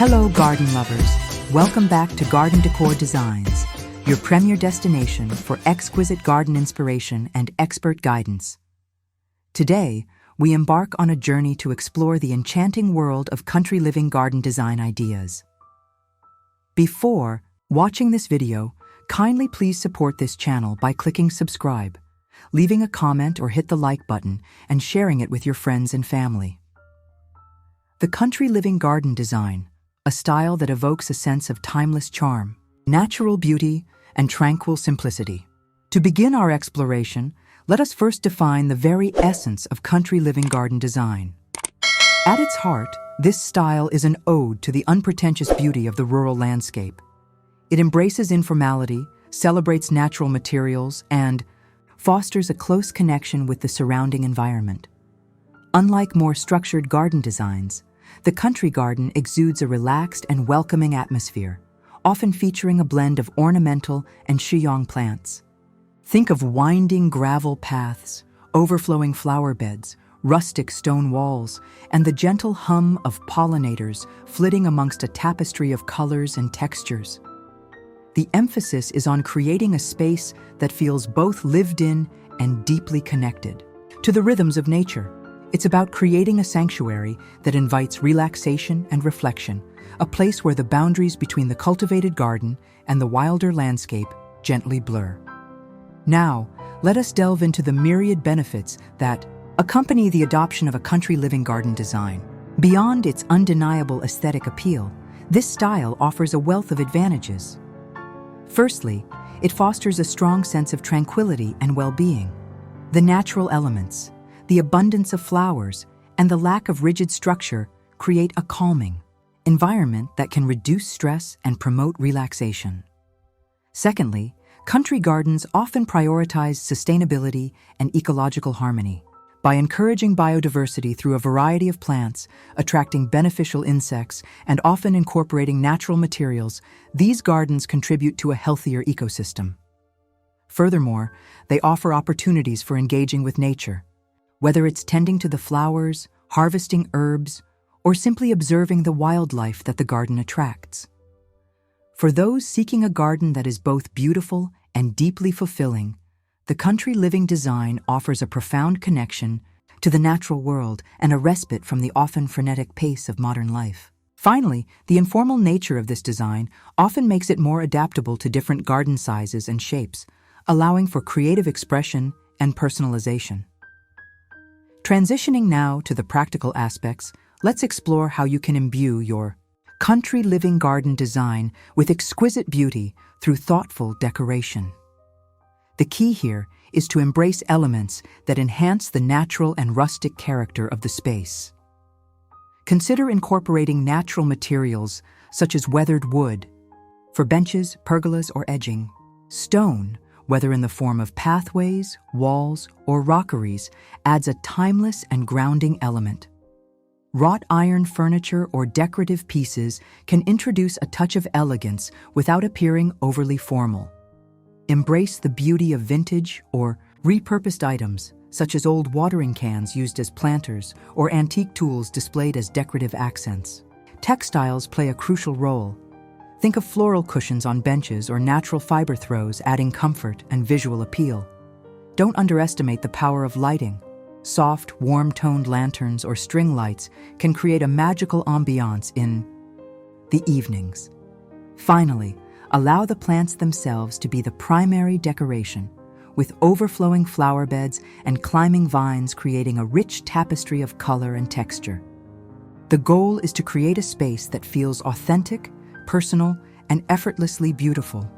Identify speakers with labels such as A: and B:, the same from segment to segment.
A: Hello, garden lovers. Welcome back to Garden Decor Designs, your premier destination for exquisite garden inspiration and expert guidance. Today, we embark on a journey to explore the enchanting world of country living garden design ideas. Before watching this video, kindly please support this channel by clicking subscribe, leaving a comment or hit the like button, and sharing it with your friends and family. The country living garden design, a style that evokes a sense of timeless charm, natural beauty, and tranquil simplicity. To begin our exploration, let us first define the very essence of country living garden design. At its heart, this style is an ode to the unpretentious beauty of the rural landscape. It embraces informality, celebrates natural materials, and fosters a close connection with the surrounding environment. Unlike more structured garden designs, the country garden exudes a relaxed and welcoming atmosphere, often featuring a blend of ornamental and shiyong plants. Think of winding gravel paths, overflowing flower beds, rustic stone walls, and the gentle hum of pollinators flitting amongst a tapestry of colors and textures. The emphasis is on creating a space that feels both lived in and deeply connected to the rhythms of nature. It's about creating a sanctuary that invites relaxation and reflection, a place where the boundaries between the cultivated garden and the wilder landscape gently blur. Now, let us delve into the myriad benefits that accompany the adoption of a country living garden design. Beyond its undeniable aesthetic appeal, this style offers a wealth of advantages. Firstly, it fosters a strong sense of tranquility and well-being. The natural elements, the abundance of flowers, and the lack of rigid structure create a calming environment that can reduce stress and promote relaxation. Secondly, country gardens often prioritize sustainability and ecological harmony. By encouraging biodiversity through a variety of plants, attracting beneficial insects, and often incorporating natural materials, these gardens contribute to a healthier ecosystem. Furthermore, they offer opportunities for engaging with nature. Whether it's tending to the flowers, harvesting herbs, or simply observing the wildlife that the garden attracts. For those seeking a garden that is both beautiful and deeply fulfilling, the country living design offers a profound connection to the natural world and a respite from the often frenetic pace of modern life. Finally, the informal nature of this design often makes it more adaptable to different garden sizes and shapes, allowing for creative expression and personalization. Transitioning now to the practical aspects, let's explore how you can imbue your country living garden design with exquisite beauty through thoughtful decoration. The key here is to embrace elements that enhance the natural and rustic character of the space. Consider incorporating natural materials such as weathered wood for benches, pergolas, or edging, stone, whether in the form of pathways, walls, or rockeries, adds a timeless and grounding element. Wrought iron furniture or decorative pieces can introduce a touch of elegance without appearing overly formal. Embrace the beauty of vintage or repurposed items, such as old watering cans used as planters or antique tools displayed as decorative accents. Textiles play a crucial role. Think of floral cushions on benches or natural fiber throws adding comfort and visual appeal. Don't underestimate the power of lighting. Soft, warm-toned lanterns or string lights can create a magical ambiance in the evenings. Finally, allow the plants themselves to be the primary decoration, with overflowing flower beds and climbing vines creating a rich tapestry of color and texture. The goal is to create a space that feels authentic, personal, and effortlessly beautiful.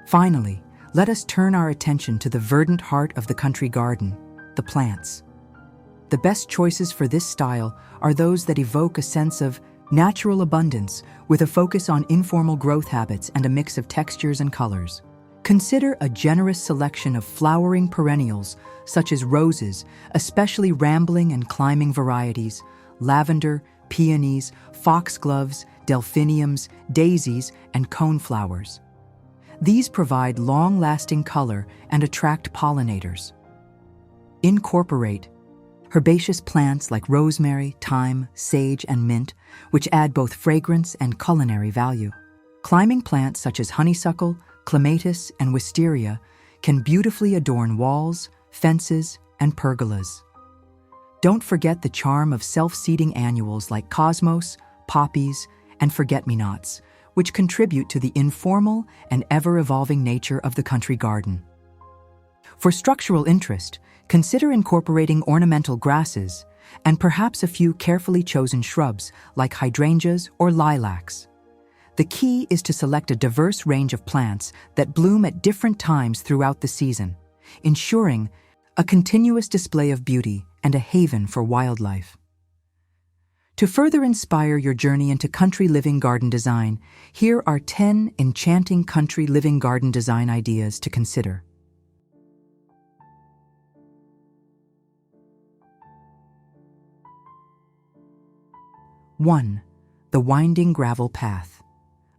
A: Finally, let us turn our attention to the verdant heart of the country garden, the plants. The best choices for this style are those that evoke a sense of natural abundance with a focus on informal growth habits and a mix of textures and colors. Consider a generous selection of flowering perennials such as roses, especially rambling and climbing varieties, lavender, peonies, foxgloves, delphiniums, daisies, and coneflowers. These provide long-lasting color and attract pollinators. Incorporate Herbaceous plants like rosemary, thyme, sage, and mint, which add both fragrance and culinary value. Climbing plants such as honeysuckle, clematis, and wisteria can beautifully adorn walls, fences, and pergolas. Don't forget the charm of self-seeding annuals like cosmos, poppies, and forget-me-nots, which contribute to the informal and ever-evolving nature of the country garden. For structural interest, consider incorporating ornamental grasses and perhaps a few carefully chosen shrubs like hydrangeas or lilacs. The key is to select a diverse range of plants that bloom at different times throughout the season, ensuring a continuous display of beauty and a haven for wildlife. To further inspire your journey into country living garden design, here are 10 enchanting country living garden design ideas to consider. One, the winding gravel path.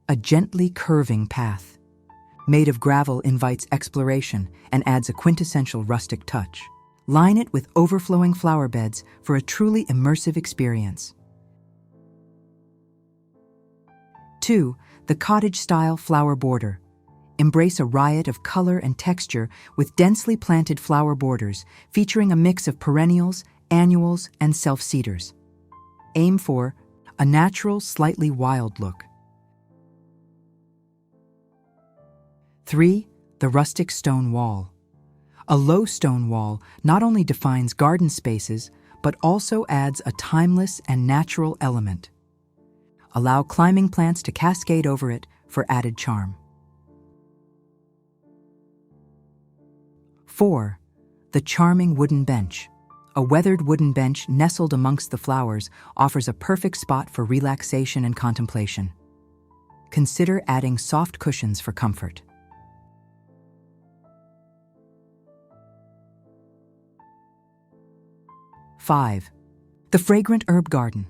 A: A gently curving path made of gravel invites exploration and adds a quintessential rustic touch. Line it with overflowing flower beds for a truly immersive experience. 2. The cottage-style flower border. Embrace a riot of color and texture with densely planted flower borders featuring a mix of perennials, annuals, and self-seeders. Aim for a natural, slightly wild look. 3. The rustic stone wall. A low stone wall not only defines garden spaces, but also adds a timeless and natural element. Allow climbing plants to cascade over it for added charm. 4. The charming wooden bench. A weathered wooden bench nestled amongst the flowers offers a perfect spot for relaxation and contemplation. Consider adding soft cushions for comfort. 5. The fragrant herb garden.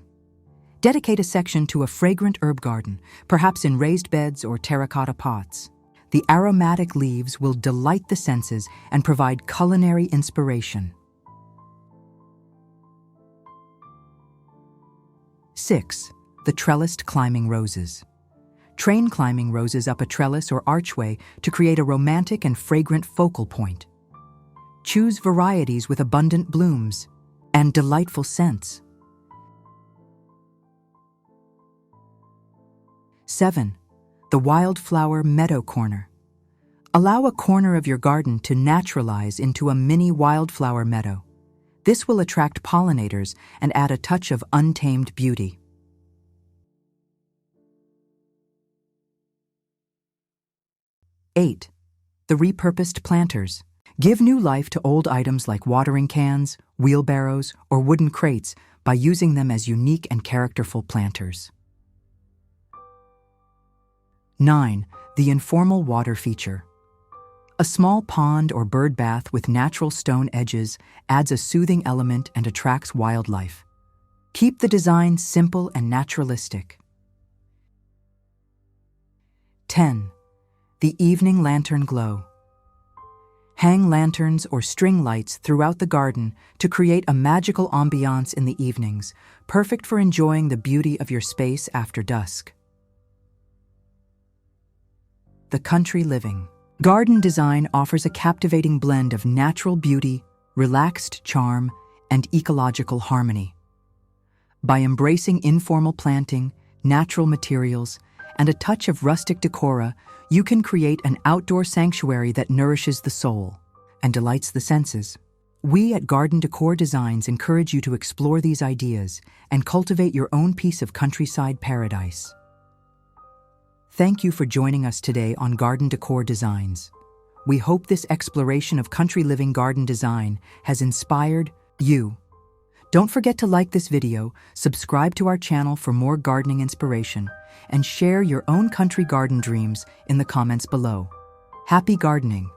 A: Dedicate a section to a fragrant herb garden, perhaps in raised beds or terracotta pots. The aromatic leaves will delight the senses and provide culinary inspiration. 6. The trellised climbing roses. Train climbing roses up a trellis or archway to create a romantic and fragrant focal point. Choose varieties with abundant blooms and delightful scents. 7. The wildflower meadow corner. Allow a corner of your garden to naturalize into a mini wildflower meadow. This will attract pollinators and add a touch of untamed beauty. 8. The repurposed planters. Give new life to old items like watering cans, wheelbarrows, or wooden crates by using them as unique and characterful planters. 9. The informal water feature. A small pond or bird bath with natural stone edges adds a soothing element and attracts wildlife. Keep the design simple and naturalistic. 10. The evening lantern glow. Hang lanterns or string lights throughout the garden to create a magical ambiance in the evenings, perfect for enjoying the beauty of your space after dusk. The country living. Garden design offers a captivating blend of natural beauty, relaxed charm, and ecological harmony. By embracing informal planting, natural materials, and a touch of rustic decor, you can create an outdoor sanctuary that nourishes the soul and delights the senses. We at Garden Decor Designs encourage you to explore these ideas and cultivate your own piece of countryside paradise. Thank you for joining us today on Garden Decor Designs. We hope this exploration of country living garden design has inspired you. Don't forget to like this video, subscribe to our channel for more gardening inspiration, and share your own country garden dreams in the comments below. Happy gardening!